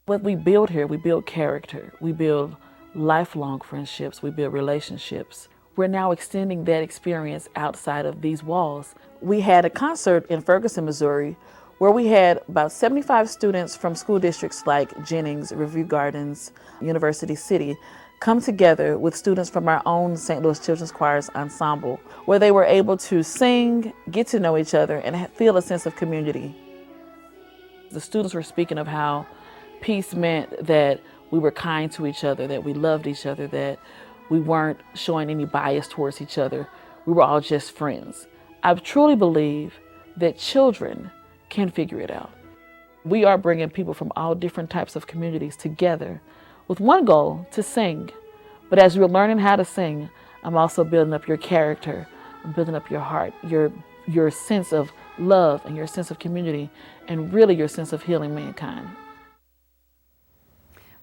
What we build here, we build character, we build lifelong friendships, we build relationships. We're now extending that experience outside of these walls. We had a concert in Ferguson, Missouri, where we had about 75 students from school districts like Jennings, Review Gardens, University City, come together with students from our own St. Louis Children's Choir's ensemble, where they were able to sing, get to know each other, and feel a sense of community. The students were speaking of how peace meant that we were kind to each other, that we loved each other, that we weren't showing any bias towards each other. We were all just friends. I truly believe that children can figure it out. We are bringing people from all different types of communities together with one goal, to sing. But as you're learning how to sing, I'm also building up your character, I'm building up your heart, your sense of love and your sense of community, and really your sense of healing mankind.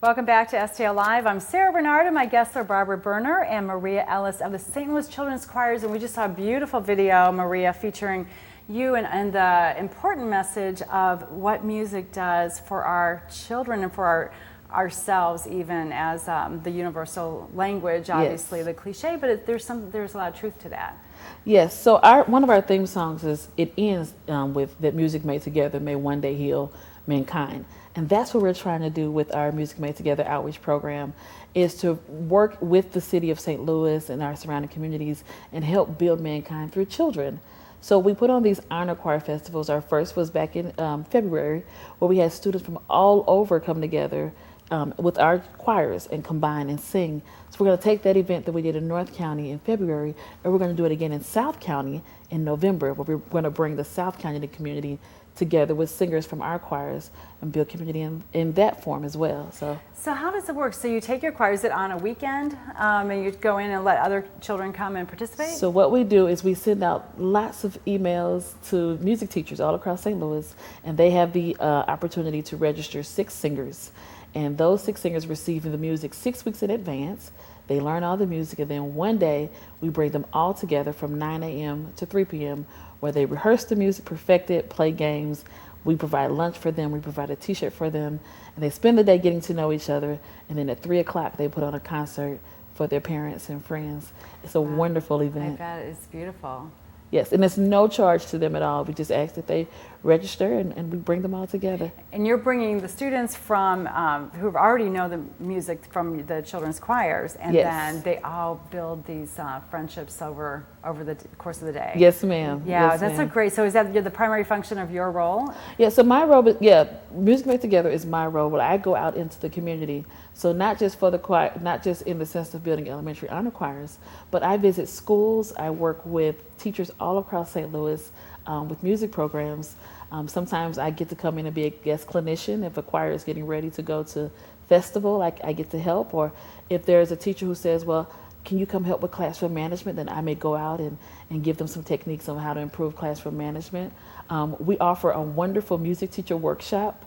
Welcome back to STL Live. I'm Sarah Bernard, my guests are Barbara Berner and Maria Ellis of the St. Louis Children's Choirs, and we just saw a beautiful video, Maria, featuring you and the important message of what music does for our children and for ourselves, even as the universal language, obviously. Yes. The cliche, but there's a lot of truth to that. Yes, so one of our theme songs it ends with that music made together may one day heal mankind. And that's what we're trying to do with our Music Made Together outreach program, is to work with the city of St. Louis and our surrounding communities and help build mankind through children. So we put on these honor choir festivals. Our first was back in February, where we had students from all over come together with our choirs and combine and sing. So we're going to take that event that we did in North County in February, and we're going to do it again in South County in November, where we're going to bring the South County community together with singers from our choirs and build community in that form as well. So how does it work? So you take your choir, is it on a weekend, and you go in and let other children come and participate? So what we do is we send out lots of emails to music teachers all across St. Louis, and they have the opportunity to register 6 singers. And those 6 singers receive the music 6 weeks in advance. They learn all the music, and then one day we bring them all together from 9 a.m. to 3 p.m. where they rehearse the music, perfect it, play games. We provide lunch for them, we provide a t-shirt for them, and they spend the day getting to know each other, and then at 3 o'clock they put on a concert for their parents and friends. It's a wonderful event. I bet it's beautiful. Yes, and it's no charge to them at all. We just ask that they register, and we bring them all together. And you're bringing the students from who already know the music from the children's choirs, and yes. Then they all build these friendships over the course of the day. Yes, ma'am. Yeah, yes, that's ma'am. a great. So is that the primary function of your role? Yeah. So my role, Music Made Together is my role. But I go out into the community. So not just for the choir, not just in the sense of building elementary honor choirs, but I visit schools. I work with teachers all across St. Louis with music programs. Sometimes I get to come in and be a guest clinician. If a choir is getting ready to go to festival, I get to help. Or if there's a teacher who says, well, can you come help with classroom management? Then I may go out and give them some techniques on how to improve classroom management. We offer a wonderful music teacher workshop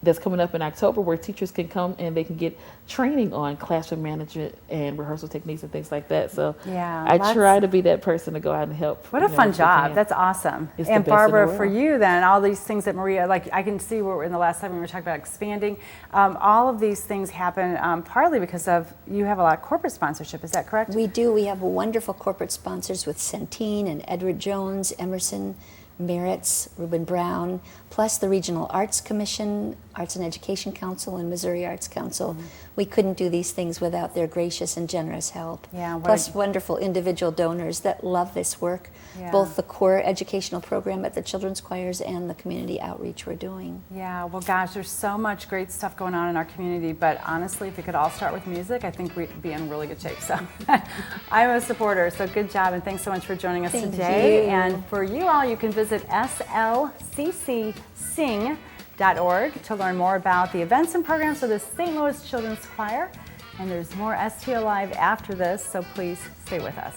that's coming up in October, where teachers can come and they can get training on classroom management and rehearsal techniques and things like that. So yeah, I try to be that person to go out and help. What a fun job. That's awesome. And Barbara, for you then, all these things that Maria, like I can see where in the last time we were talking about expanding, all of these things happen partly because of you have a lot of corporate sponsorship. Is that correct? We do. We have wonderful corporate sponsors with Centene and Edward Jones, Emerson, Merritt's, Reuben Brown, plus the Regional Arts Commission, Arts and Education Council, and Missouri Arts Council. Mm-hmm. We couldn't do these things without their gracious and generous help. Yeah, plus wonderful individual donors that love this work, both the core educational program at the children's choirs and the community outreach we're doing. Yeah, well gosh, there's so much great stuff going on in our community, but honestly, if we could all start with music, I think we'd be in really good shape. So I'm a supporter, so good job, and thanks so much for joining us today. You. And for you all, you can visit slccsing.org to learn more about the events and programs of the St. Louis Children's Choir. And there's more STL Live after this, so please stay with us.